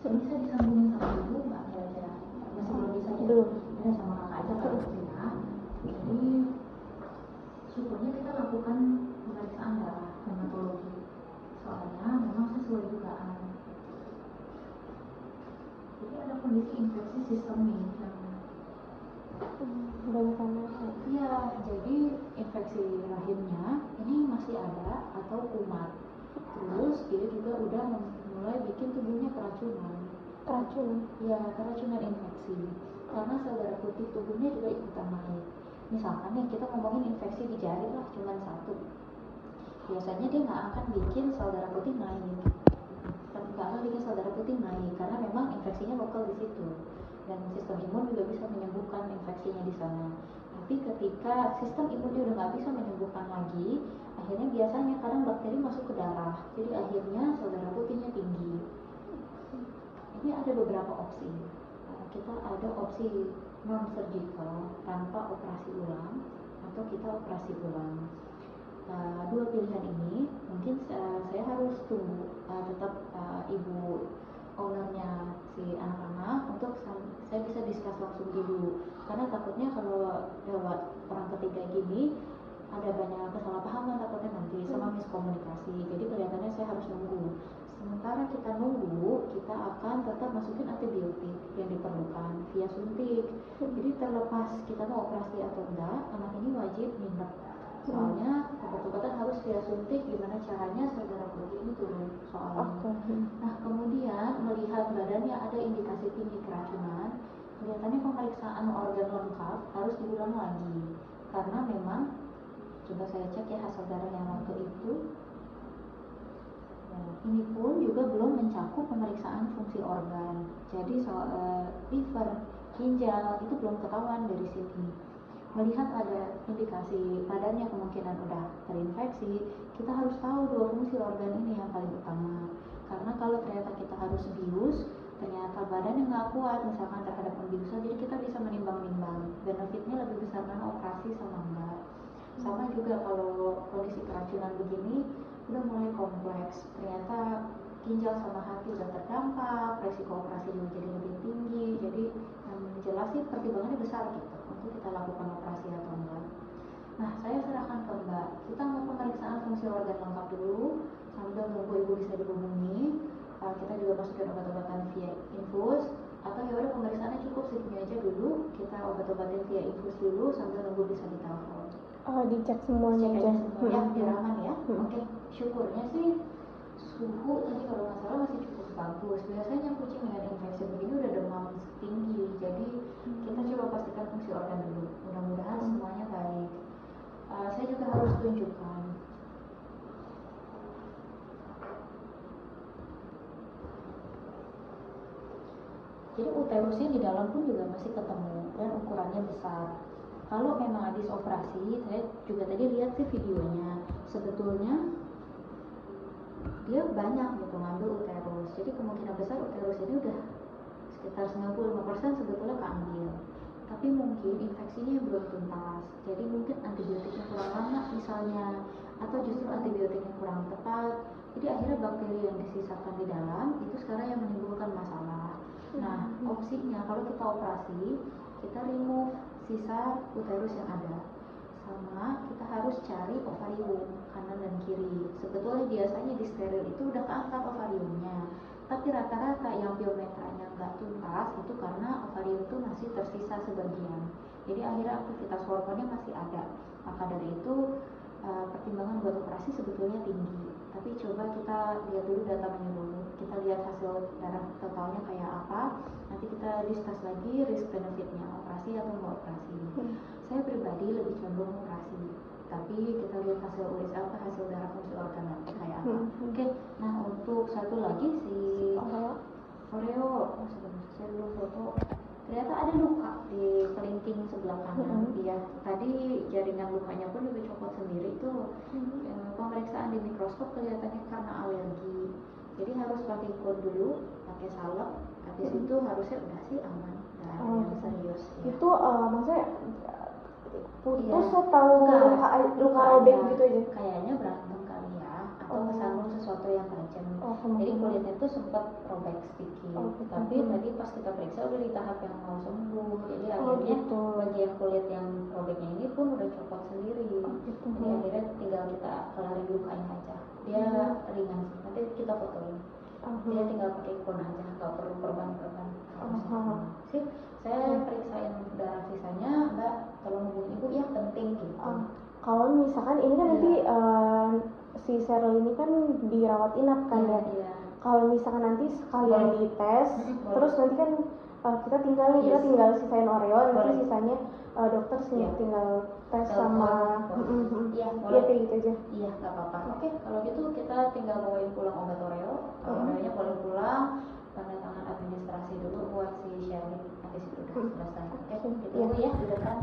Bisa disambungin sama ibu nggak kira-kira? Masih belum bisa ya? Belum. Ya sama kakak aja kalau ya. Jadi syukurnya kita lakukan pemeriksaan darah hematologi. Soalnya memang sesuai dugaan. Jadi ada kondisi infeksi sistemik yang banyak anak. iya, jadi infeksi rahimnya ini masih ada atau kumat. Terus dia juga udah mulai bikin tubuhnya keracunan. Ya, keracunan infeksi. Karena sel darah putih tubuhnya juga ikutan naik. Misalkan nih kita ngomongin infeksi di jari lah cuma satu. Biasanya dia nggak akan bikin sel darah putih naik. Karena bikin sel darah putih naik karena memang infeksinya lokal di situ. Dan sistem imun juga bisa menyembuhkan infeksinya di sana. Tapi ketika sistem imunnya udah nggak bisa menyembuhkan lagi, akhirnya biasanya kadang bakteri masuk ke darah. Jadi akhirnya sel darah putihnya tinggi. Ini ada beberapa opsi. Kita ada opsi non-surgical tanpa operasi ulang atau kita operasi ulang. Dua pilihan ini mungkin saya harus tunggu tetap ibu ownernya si anak-anak untuk saya bisa discuss langsung dulu karena takutnya kalau lewat orang ketiga gini ada banyak kesalahpahaman takutnya nanti sama miskomunikasi. Jadi kelihatannya saya harus nunggu. Sementara kita nunggu, kita akan tetap masukin antibiotik yang diperlukan via suntik. Jadi terlepas kita mau operasi atau enggak, anak ini wajib minum. Soalnya obat-obatan harus via suntik, gimana caranya sel darah putih ini turun soalnya. Nah kemudian melihat badannya ada indikasi tinggi keracunan, kelihatannya pemeriksaan organ lengkap harus diulang lagi. Karena memang, coba saya cek ya hasil darah yang waktu itu. Ini pun juga belum mencakup pemeriksaan fungsi organ. Jadi liver, ginjal itu belum ketahuan dari sini. Melihat ada indikasi badannya kemungkinan udah terinfeksi, kita harus tahu dua fungsi organ ini yang paling utama. Karena kalau ternyata kita harus bius, ternyata badannya nggak kuat misalkan terhadap pembiusan, jadi kita bisa menimbang-nimbang benefitnya lebih besar mana operasi sama enggak. Sama juga kalau kondisi keracunan begini udah mulai kompleks, ternyata ginjal sama hati udah terdampak, resiko operasi juga jadi lebih tinggi. Jadi yang jelas sih pertimbangannya besar gitu untuk kita lakukan operasi atau enggak. Nah saya serahkan ke Mbak, kita mau pemeriksaan fungsi organ lengkap dulu sambil nunggu ibu bisa dihubungi. Kita juga masukin obat-obatan via infus, atau ya udah pemeriksaannya cukup segini aja dulu, kita obat-obatin via infus dulu sambil nunggu bisa ditelepon. Dicek semuanya aja. Ya, biar aman ya. Oke, syukurnya sih suhu tadi kalau nggak salah masih cukup bagus. Biasanya kucing dengan infeksi begini udah demam tinggi, jadi kita coba pastikan fungsi organ dulu. Mudah-mudahan semuanya baik. Saya juga harus tunjukkan. Jadi uterusnya di dalam pun juga masih ketemu dan ukurannya besar. Kalau memang habis operasi, saya juga tadi lihat sih videonya. Sebetulnya dia banyak gitu ngambil uterus. Jadi kemungkinan besar uterus ini udah sekitar 95% sebetulnya keambil. Tapi mungkin infeksinya belum tuntas. Jadi mungkin antibiotiknya kurang lama misalnya, atau justru antibiotiknya kurang tepat. Jadi akhirnya bakteri yang disisakan di dalam itu sekarang yang menimbulkan masalah. Nah, opsinya kalau kita operasi, kita remove sisa uterus yang ada. Sama kita harus cari ovarium kanan dan kiri. Sebetulnya biasanya di steril itu udah keangkat ovariumnya, tapi rata-rata yang biometranya nggak tuntas itu karena ovarium itu masih tersisa sebagian. Jadi akhirnya aktivitas hormonnya masih ada. Maka dari itu pertimbangan buat operasi sebetulnya tinggi. Tapi coba kita lihat dulu data menyeluruh. Kita lihat hasil darah totalnya kayak apa. Nanti kita discuss lagi risk benefitnya operasi atau nggak operasi. Saya pribadi lebih condong operasi. Tapi kita lihat hasil USG apa, hasil darah fungsi organ nanti kayak apa. Oke. Nah untuk satu lagi si Oreo, saya belum foto. Ternyata ada luka di kelingking sebelah kanan. Iya, tadi jaringan lukanya pun juga copot sendiri itu. Pemeriksaan di mikroskop kelihatannya karena alergi. Jadi harus pakai kod dulu, pakai salep. Habis itu harusnya udah sih aman, nggak ada yang serius. Ya. Itu maksudnya putus atau luka robek gitu aja? Kayaknya berantem kali ya, atau kesandung sesuatu yang tajam. Jadi kulitnya tuh sempat robek sedikit. Gitu. Tapi tadi pas kita periksa udah di tahap yang mau sembuh. Jadi akhirnya Gitu. bagian kulit yang robeknya ini pun udah copot sendiri. Gitu. Jadi akhirnya tinggal kita kelarin lukanya aja. Dia ringan sih. Nanti kita fotoin. Dia tinggal pakai kun aja, nggak perlu perban-perban. Sip, saya periksain darah sisanya, Mbak tolong hubungi ibu ya, penting gitu. Kalau misalkan ini kan nanti si Cheryl ini kan dirawat inap kan ya. Kalau misalkan nanti sekalian dites, terus nanti kan kita tinggal sisain Oreo, nanti sisanya dokter sih tinggal tes sama iya kayak gitu aja. Iya, nggak apa-apa. Oke, kalau gitu kita tinggal bawain pulang obat Oreo. Oreonya boleh pulang, tanda tangan administrasi dulu buat si Sherly. Habis itu udah selesai. Oke, gitu ya di depan.